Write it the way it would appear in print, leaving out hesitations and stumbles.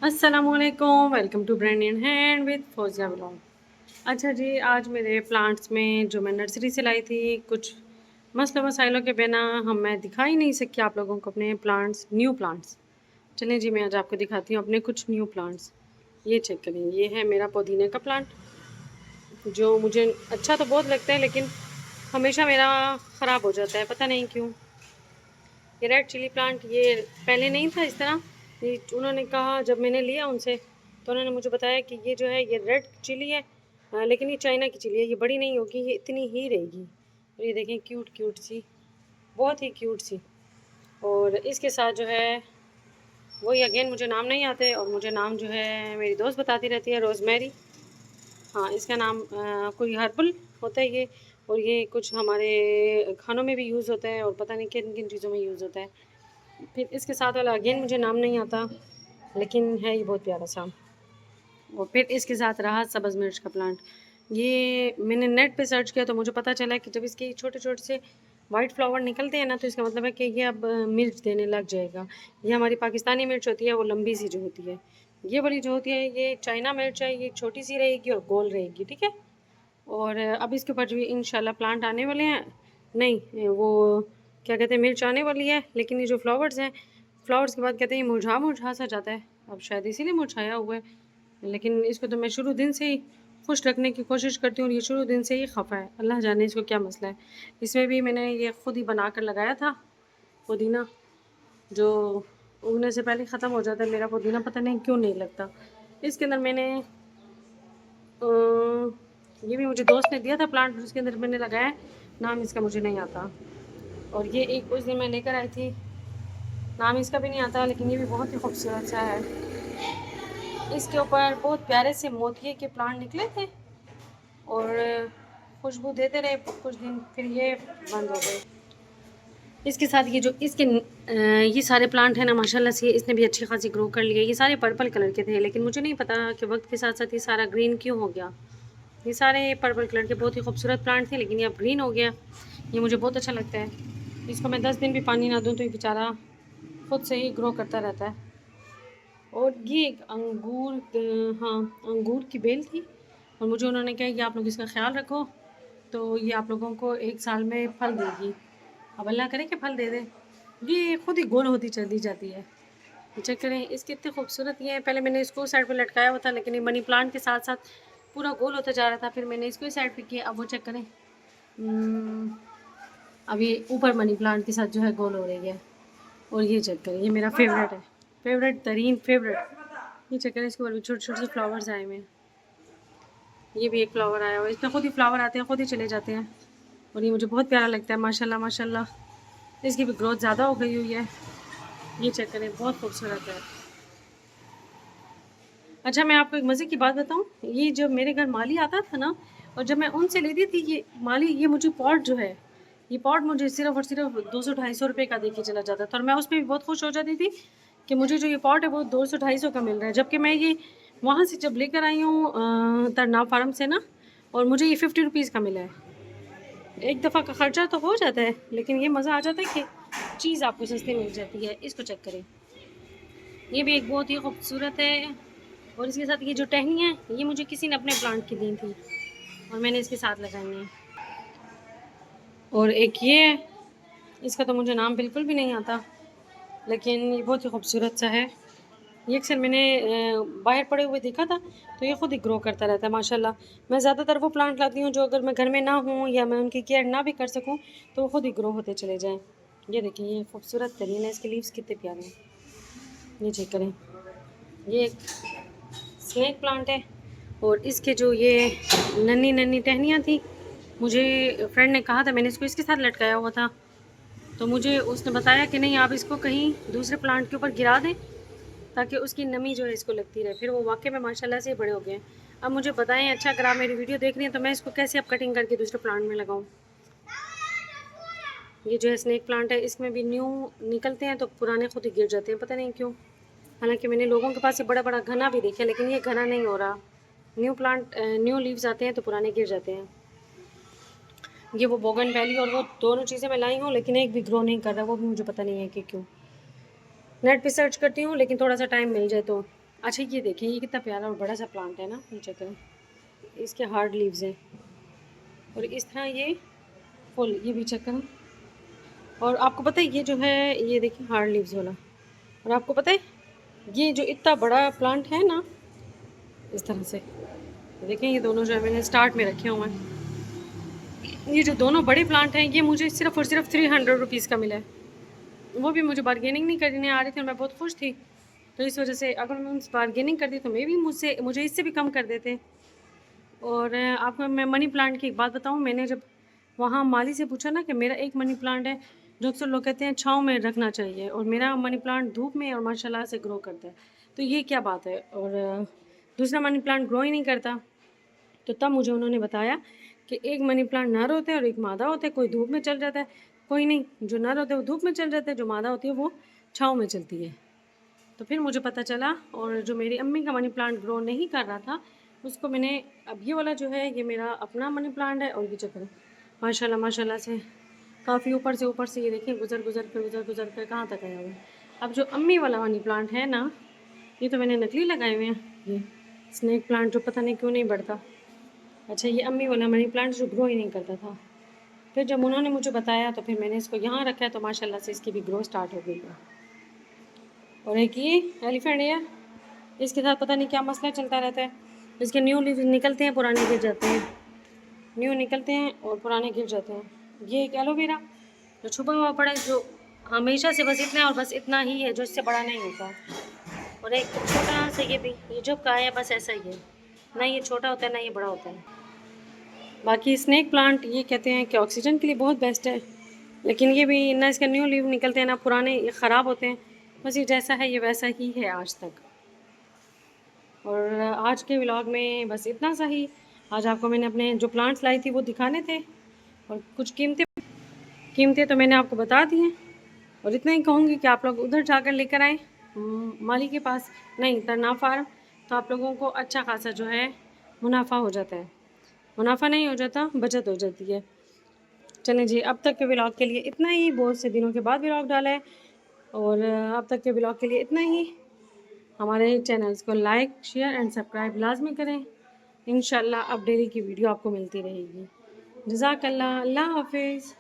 अस्सलामुअलैकुम, welcome to brand hand with Fauzia blog. अच्छा जी, आज मेरे प्लांट्स में जो मैं नर्सरी से लाई थी, कुछ मसलों मसाइलों के बिना मैं दिखा ही नहीं सकती आप लोगों को अपने प्लांट्स, न्यू प्लांट्स। चलें जी, मैं आज आपको दिखाती हूँ अपने कुछ न्यू प्लांट्स। ये चेक करें, ये है मेरा पुदीने का प्लांट, जो मुझे अच्छा तो बहुत लगता है, लेकिन हमेशा मेरा ख़राब हो जाता है, पता नहीं क्यों। ये रेड चिली प्लांट, ये पहले नहीं था इस तरह। ये उन्होंने कहा, जब मैंने लिया उनसे तो उन्होंने मुझे बताया कि ये जो है ये रेड चिली है, लेकिन ये चाइना की चिली है, ये बड़ी नहीं होगी, ये इतनी ही रहेगी। और ये देखें, क्यूट क्यूट सी, बहुत ही क्यूट सी। और इसके साथ जो है वही, अगेन मुझे नाम नहीं आते, और मुझे नाम जो है मेरी दोस्त बताती रहती है, रोज़मेरी। हाँ, इसका नाम कोई हर्बल होता है ये, और ये कुछ हमारे खानों में भी यूज़ होता है, और पता नहीं किन किन चीज़ों में यूज़ होता है। फिर इसके साथ वाला अगेन मुझे नाम नहीं आता, लेकिन है ये बहुत प्यारा सा। और फिर इसके साथ रहा सब्ज़ मिर्च का प्लांट। ये मैंने नेट पे सर्च किया तो मुझे पता चला कि जब इसके छोटे छोटे से वाइट फ्लावर निकलते हैं ना, तो इसका मतलब है कि ये अब मिर्च देने लग जाएगा। ये हमारी पाकिस्तानी मिर्च होती है, वो लंबी सी जो होती है। ये वाली जो होती है ये चाइना मिर्च है, ये छोटी सी रहेगी और गोल रहेगी, ठीक है। और अब इसके ऊपर जो इंशाल्लाह प्लांट आने वाले हैं, नहीं वो क्या कहते हैं, मिर्च आने वाली है। लेकिन ये जो फ्लावर्स हैं, फ्लावर्स के बाद कहते हैं ये मुरझा मुरझा सा जाता है, अब शायद इसीलिए मुरझाया हुआ है। लेकिन इसको तो मैं शुरू दिन से ही खुश रखने की कोशिश करती हूँ, और ये शुरू दिन से ही खफा है, अल्लाह जाने इसको क्या मसला है। इसमें भी मैंने ये ख़ुद ही बना कर लगाया था पुदीना, जो उगने से पहले ख़त्म हो जाता है मेरा पुदीना, पता नहीं क्यों नहीं लगता। इसके अंदर मैंने ये भी मुझे दोस्त ने दिया था प्लांट, उसके अंदर मैंने लगाया है, नाम इसका मुझे नहीं आता। और ये एक उस दिन मैं लेकर आई थी, नाम इसका भी नहीं आता, लेकिन ये भी बहुत ही खूबसूरत सा है। इसके ऊपर बहुत प्यारे से मोतिये के प्लांट निकले थे, और खुशबू देते रहे कुछ दिन, फिर ये बंद हो गए। इसके साथ ये जो इसके ये सारे प्लांट हैं ना, माशाल्लाह से इसने भी अच्छी खासी ग्रो कर लिया। ये सारे पर्पल कलर के थे, लेकिन मुझे नहीं पता कि वक्त के साथ साथ ये सारा ग्रीन क्यों हो गया। ये सारे पर्पल कलर के बहुत ही खूबसूरत प्लांट थे, लेकिन ये अब ग्रीन हो गया। ये मुझे बहुत अच्छा लगता है। इसको मैं 10 दिन भी पानी ना दूँ तो ये बेचारा खुद से ही ग्रो करता रहता है। और ये एक अंगूर, हाँ, अंगूर की बेल थी, और मुझे उन्होंने कहा कि आप लोग इसका ख्याल रखो, तो ये आप लोगों को 1 साल में फल देगी। अब अल्लाह करे कि फल दे दे। ये खुद ही गोल होती चली जाती है। चेक करें, इसके इतने खूबसूरत ये हैं। पहले मैंने इसको साइड पे लटकाया हुआ था, लेकिन ये मनी प्लांट के साथ साथ पूरा गोल होता जा रहा था, फिर मैंने इसको साइड पे किया। अब वो चेक करें, अब ये ऊपर मनी प्लांट के साथ जो है गोल हो रही है। और ये चेक करें, ये मेरा फेवरेट है, फेवरेट तरीन फेवरेट। ये चेक करें, इसके ऊपर भी छोटे छोटे से फ्लावर्स आए हुए हैं। ये भी एक फ्लावर आया हुआ है, इसमें खुद ही फ्लावर आते हैं, खुद ही चले जाते हैं, और ये मुझे बहुत प्यारा लगता है। माशाल्लाह माशाल्लाह, इसकी भी ग्रोथ ज़्यादा हो गई हुई है। ये चेक करें, बहुत खूबसूरत है। अच्छा, मैं आपको एक मज़े की बात बताऊँ, ये जब मेरे घर माली आता था ना, और जब मैं उनसे लेती थी ये माली, ये मुझे पॉट जो है, ये पॉट मुझे सिर्फ़ और सिर्फ 200-250 रुपये का दे के चला जाता था, और मैं उसमें भी बहुत खुश हो जाती थी कि मुझे जो ये पॉट है वो 200-250 का मिल रहा है। जबकि मैं ये वहाँ से जब लेकर आई हूँ तरनाव फार्म से ना, और मुझे ये 50 रुपीज़ का मिला है। एक दफ़ा का ख़र्चा तो हो जाता है, लेकिन ये मज़ा आ जाता है कि चीज़ आपको सस्ती मिल जाती है। इसको चेक करें, ये भी एक बहुत ही खूबसूरत है। और इसके साथ ये जो टहनी है, ये मुझे किसी ने अपने प्लांट की दी थी, और मैंने इसके साथ लगाई है। और एक ये है, इसका तो मुझे नाम बिल्कुल भी नहीं आता, लेकिन ये बहुत ही खूबसूरत सा है। ये अक्सर मैंने बाहर पड़े हुए देखा था, तो ये खुद ही ग्रो करता रहता है माशाल्लाह। मैं ज़्यादातर वो प्लांट लाती हूँ जो अगर मैं घर में ना हूँ या मैं उनकी केयर ना भी कर सकूँ, तो वो खुद ही ग्रो होते चले जाएँ। ये देखिए, ये खूबसूरत तरीन है, इसके लीव्स कितने प्यारे हैं। ये चेक करें, ये एक स्नेक प्लांट है, और इसके जो ये नन्ही नन्ही टहनियाँ थी, मुझे फ्रेंड ने कहा था, मैंने इसको इसके साथ लटकाया हुआ था, तो मुझे उसने बताया कि नहीं, आप इसको कहीं दूसरे प्लांट के ऊपर गिरा दें, ताकि उसकी नमी जो है इसको लगती रहे। फिर वो वाकई में माशाल्लाह से बड़े हो गए हैं। अब मुझे बताएं, अच्छा, अगर आप मेरी वीडियो देख रही हैं तो मैं इसको कैसे अब कटिंग करके दूसरे प्लांट में लगाऊं। ये जो है स्नेक प्लांट है, इसमें भी न्यू निकलते हैं तो पुराने खुद ही गिर जाते हैं, पता नहीं क्यों। हालांकि मैंने लोगों के पास से बड़ा बड़ा घना भी देखा, लेकिन ये घना नहीं हो रहा। न्यू प्लांट, न्यू लीव्स आते हैं तो पुराने गिर जाते हैं। ये वो बोगनवेलिया और वो दोनों चीज़ें मैं लाई हूँ, लेकिन एक भी ग्रो नहीं कर रहा, वो भी मुझे पता नहीं है कि क्यों। नेट पे सर्च करती हूँ, लेकिन थोड़ा सा टाइम मिल जाए तो अच्छा ये देखिए, ये कितना प्यारा और बड़ा सा प्लांट है ना, ये चेक करें, इसके हार्ड लीव्स हैं और इस तरह ये फुल, ये भी चेक करें। और आपको पता है ये जो है, ये देखिए हार्ड लीव्स वाला, और आपको पता है ये जो इतना बड़ा प्लांट है ना, इस तरह से देखें, ये दोनों जो है मैंने स्टार्ट में रखे हुए हैं। ये जो दोनों बड़े प्लांट हैं ये मुझे सिर्फ़ और सिर्फ 300 रुपीज़ का मिला है। वो भी मुझे बार्गेनिंग नहीं करने आ रही थी और मैं बहुत खुश थी, तो इस वजह से अगर मैं उनसे बार्गेनिंग करती तो मैं भी मुझे इससे भी कम कर देते। और आपको मैं मनी प्लांट की एक बात बताऊँ, मैंने जब वहाँ माली से पूछा ना कि मेरा एक मनी प्लांट है जो अक्सर लोग कहते हैं छाँव में रखना चाहिए, और मेरा मनी प्लांट धूप में और माशाल्लाह से ग्रो करता है, तो ये क्या बात है। और दूसरा मनी प्लांट ग्रो ही नहीं करता। तो तब मुझे उन्होंने बताया कि एक मनी प्लांट नर होता है और एक मादा होता है, कोई धूप में चल जाता है, कोई नहीं, जो नर होता है वो धूप में चल जाता है, जो मादा होती है वो छाँव में चलती है। तो फिर मुझे पता चला, और जो मेरी अम्मी का मनी प्लांट ग्रो नहीं कर रहा था उसको मैंने, अब ये वाला जो है ये मेरा अपना मनी प्लांट है, और ये चक्कर माशाल्लाह माशाल्लाह से काफ़ी ऊपर से ये देखिए गुजर कर कहाँ तक आया हुआ है। अब जो अम्मी वाला मनी प्लांट है ना, ये तो मैंने नकली लगाए हुए हैं, ये स्नेक प्लांट जो पता नहीं क्यों नहीं बढ़ता। अच्छा ये अम्मी वाला मनी प्लांट जो ग्रो ही नहीं करता था, फिर जब उन्होंने मुझे बताया तो फिर मैंने इसको यहाँ रखा है, तो माशाल्लाह से इसकी भी ग्रो स्टार्ट हो गई है। और एक ये एलिफेंट ईयर, इसके साथ पता नहीं क्या मसला चलता रहता है, इसके न्यू लीव निकलते हैं, पुराने गिर जाते हैं, न्यू निकलते हैं और पुराने गिर जाते हैं। ये एक एलोवेरा जो छुपा हुआ पड़ा है, जो हमेशा से बस इतना और बस इतना ही है, जो इससे बड़ा नहीं होता। और एक छोटा सा ये भी, ये जो का है बस ऐसा ही है, ना ये छोटा होता है ना ये बड़ा होता है। बाकी स्नेक प्लांट ये कहते हैं कि ऑक्सीजन के लिए बहुत बेस्ट है, लेकिन ये भी ना इसके न्यू लीव निकलते हैं ना पुराने, ये ख़राब होते हैं, बस ये जैसा है ये वैसा ही है आज तक। और आज के व्लॉग में बस इतना सा ही। आज आपको मैंने अपने जो प्लांट्स लाई थी वो दिखाने थे, और कुछ कीमतें तो मैंने आपको बता दी हैं। और इतना ही कहूँगी कि आप लोग उधर जाकर लेकर आएँ, माली के पास, नहीं तरना फार्म, तो आप लोगों को अच्छा खासा जो है मुनाफा हो जाता है। मुनाफा नहीं हो जाता, बचत हो जाती है। चलें जी, अब तक के व्लॉग के लिए इतना ही, बहुत से दिनों के बाद व्लॉग डाला है, और अब तक के व्लॉग के लिए इतना ही। हमारे चैनल्स को लाइक शेयर एंड सब्सक्राइब लाजमी करें। इंशाल्लाह अब डेली की वीडियो आपको मिलती रहेगी। जज़ाकल्लाह, अल्लाह हाफिज़।